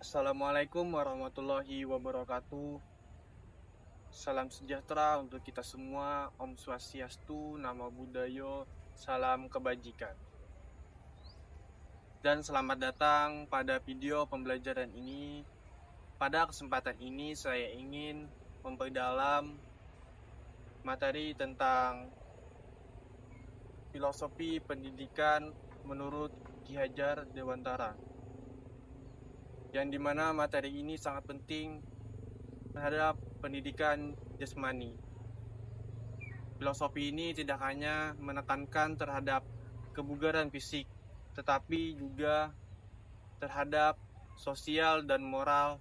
Assalamualaikum warahmatullahi wabarakatuh. Salam sejahtera untuk kita semua. Om Swastiastu, Namo Buddhaya, salam kebajikan. Dan selamat datang pada video pembelajaran ini. Pada kesempatan ini saya ingin memperdalam materi tentang filosofi pendidikan menurut Ki Hajar Dewantara, yang dimana materi ini sangat penting terhadap pendidikan jasmani. Filosofi ini tidak hanya menekankan terhadap kebugaran fisik, tetapi juga terhadap sosial dan moral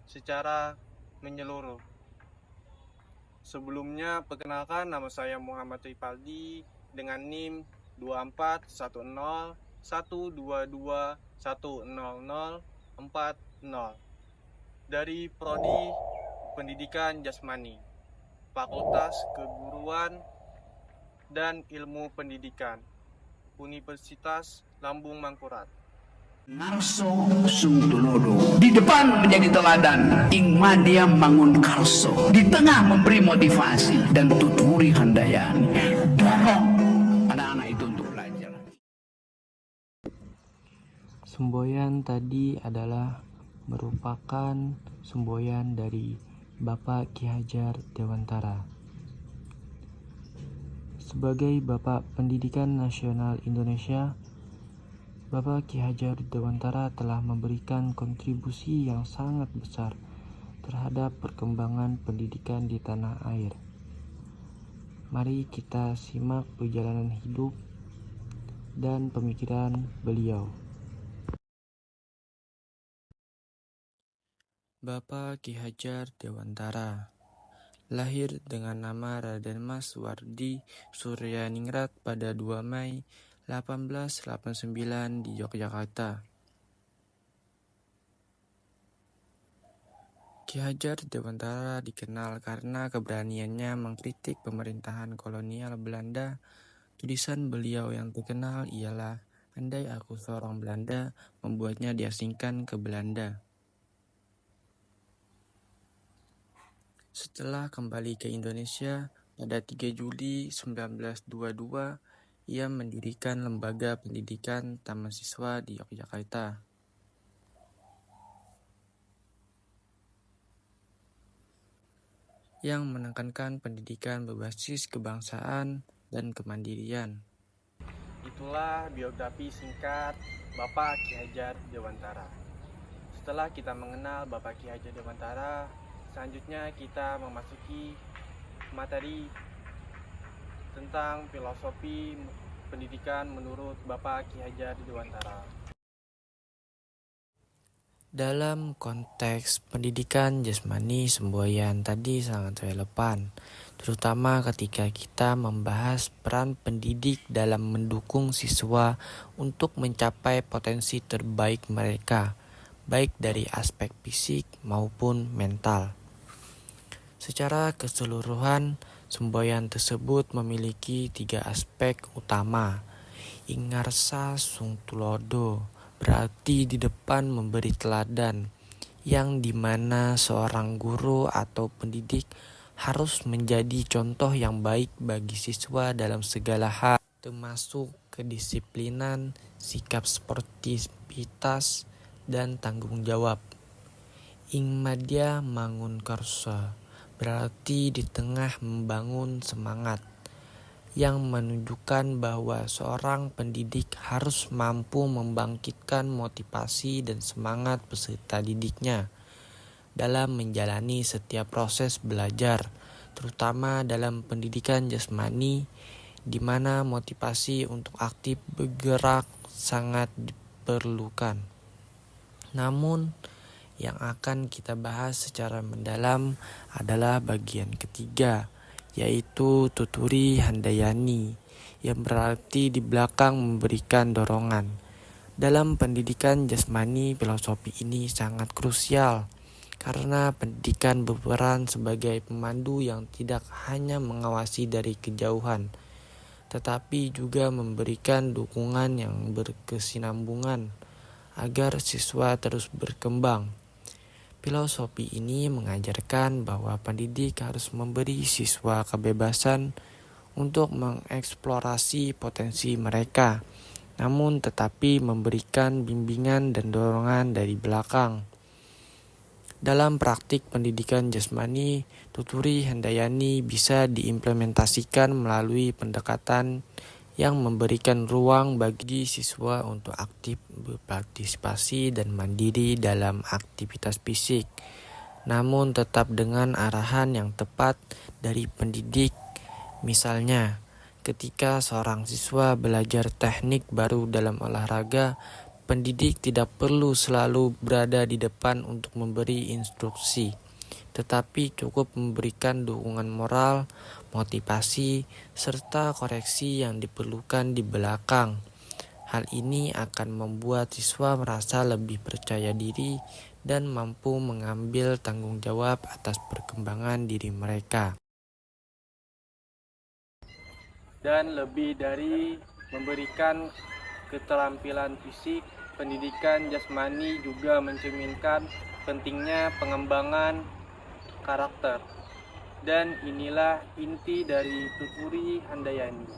secara menyeluruh. Sebelumnya, perkenalkan, nama saya Muhammad Ripaldi dengan NIM 2412122100040 dari Prodi Pendidikan Jasmani, Fakultas Keguruan dan Ilmu Pendidikan, Universitas Lambung Mangkurat. Ngarso Sung Tulodo di depan menjadi teladan, ing madya bangun karso, di tengah memberi motivasi dan tuturi handayani, dorong anak-anak itu untuk belajar. Semboyan tadi adalah merupakan semboyan dari Bapak Ki Hajar Dewantara. Sebagai Bapak Pendidikan Nasional Indonesia, Bapak Ki Hajar Dewantara telah memberikan kontribusi yang sangat besar terhadap perkembangan pendidikan di tanah air. Mari kita simak perjalanan hidup dan pemikiran beliau. Bapak Ki Hajar Dewantara lahir dengan nama Raden Mas Wardi Suryaningrat pada 2 Mei 1889 di Yogyakarta. Ki Hajar Dewantara dikenal karena keberaniannya mengkritik pemerintahan kolonial Belanda. Tulisan beliau yang terkenal ialah "Andai aku seorang Belanda", membuatnya diasingkan ke Belanda. Setelah kembali ke Indonesia pada 3 Juli 1922, ia mendirikan lembaga pendidikan Taman Siswa di Yogyakarta. Yang menekankan pendidikan berbasis kebangsaan dan kemandirian. Itulah biografi singkat Bapak Ki Hajar Dewantara. Setelah kita mengenal Bapak Ki Hajar Dewantara, selanjutnya kita memasuki materi tentang filosofi pendidikan menurut Bapak Ki Hajar Dewantara. Dalam konteks pendidikan jasmani, semboyan tadi sangat relevan, terutama ketika kita membahas peran pendidik dalam mendukung siswa untuk mencapai potensi terbaik mereka, baik dari aspek fisik maupun mental. Secara keseluruhan, semboyan tersebut memiliki 3 aspek utama. Ingarsa Sung Tulodo berarti di depan memberi teladan, yang dimana seorang guru atau pendidik harus menjadi contoh yang baik bagi siswa dalam segala hal, termasuk kedisiplinan, sikap sportivitas, dan tanggung jawab. Ing madya mangun karsa berarti di tengah membangun semangat, yang menunjukkan bahwa seorang pendidik harus mampu membangkitkan motivasi dan semangat peserta didiknya dalam menjalani setiap proses belajar, terutama dalam pendidikan jasmani, di mana motivasi untuk aktif bergerak sangat diperlukan. Namun, yang akan kita bahas secara mendalam adalah bagian ketiga, yaitu tuturi handayani, yang berarti di belakang memberikan dorongan. Dalam pendidikan jasmani, filosofi ini sangat krusial, karena pendidikan berperan sebagai pemandu yang tidak hanya mengawasi dari kejauhan, tetapi juga memberikan dukungan yang berkesinambungan agar siswa terus berkembang. Filosofi ini mengajarkan bahwa pendidik harus memberi siswa kebebasan untuk mengeksplorasi potensi mereka, namun tetapi memberikan bimbingan dan dorongan dari belakang. Dalam praktik pendidikan jasmani, Tuturi Handayani bisa diimplementasikan melalui pendekatan yang memberikan ruang bagi siswa untuk aktif berpartisipasi dan mandiri dalam aktivitas fisik, namun tetap dengan arahan yang tepat dari pendidik. Misalnya, ketika seorang siswa belajar teknik baru dalam olahraga, pendidik tidak perlu selalu berada di depan untuk memberi instruksi, tetapi cukup memberikan dukungan moral, motivasi, serta koreksi yang diperlukan di belakang. Hal ini akan membuat siswa merasa lebih percaya diri dan mampu mengambil tanggung jawab atas perkembangan diri mereka. Dan lebih dari memberikan keterampilan fisik, pendidikan jasmani juga mencerminkan pentingnya pengembangan karakter. Dan inilah inti dari Tuturi Handayani.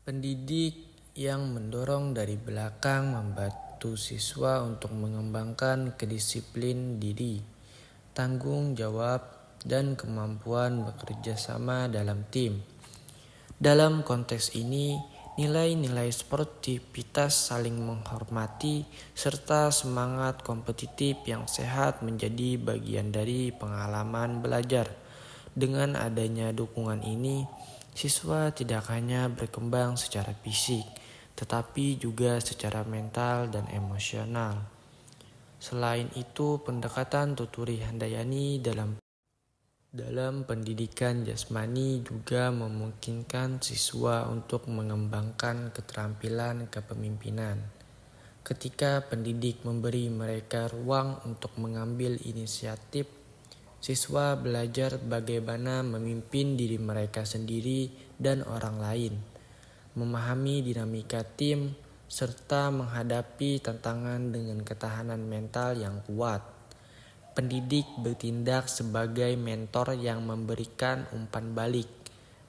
Pendidik yang mendorong dari belakang membantu siswa untuk mengembangkan kedisiplin diri, tanggung jawab, dan kemampuan bekerja sama dalam tim. Dalam konteks ini, nilai-nilai sportivitas, saling menghormati, serta semangat kompetitif yang sehat menjadi bagian dari pengalaman belajar. Dengan adanya dukungan ini, siswa tidak hanya berkembang secara fisik, tetapi juga secara mental dan emosional. Selain itu, pendekatan Tuturi Handayani dalam pendidikan jasmani juga memungkinkan siswa untuk mengembangkan keterampilan kepemimpinan. Ketika pendidik memberi mereka ruang untuk mengambil inisiatif, siswa belajar bagaimana memimpin diri mereka sendiri dan orang lain, memahami dinamika tim, serta menghadapi tantangan dengan ketahanan mental yang kuat. Pendidik bertindak sebagai mentor yang memberikan umpan balik,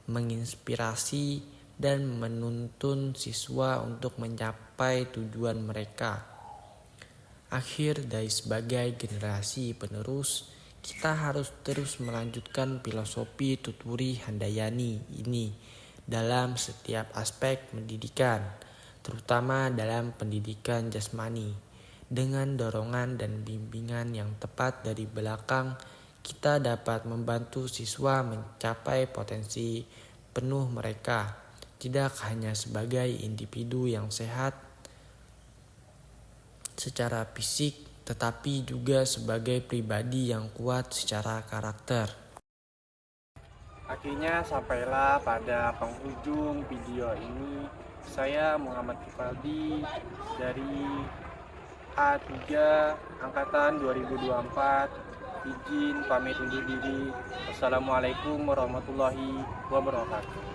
menginspirasi, dan menuntun siswa untuk mencapai tujuan mereka. Akhir dari sebagai generasi penerus, kita harus terus melanjutkan filosofi Tuturi Handayani ini dalam setiap aspek pendidikan, terutama dalam pendidikan jasmani. Dengan dorongan dan bimbingan yang tepat dari belakang, kita dapat membantu siswa mencapai potensi penuh mereka, tidak hanya sebagai individu yang sehat secara fisik, tetapi juga sebagai pribadi yang kuat secara karakter. Akhirnya sampailah pada penghujung video ini. Saya Muhammad Kifaldi dari A3 Angkatan 2024. Izin pamit undur diri. Wassalamualaikum warahmatullahi wabarakatuh.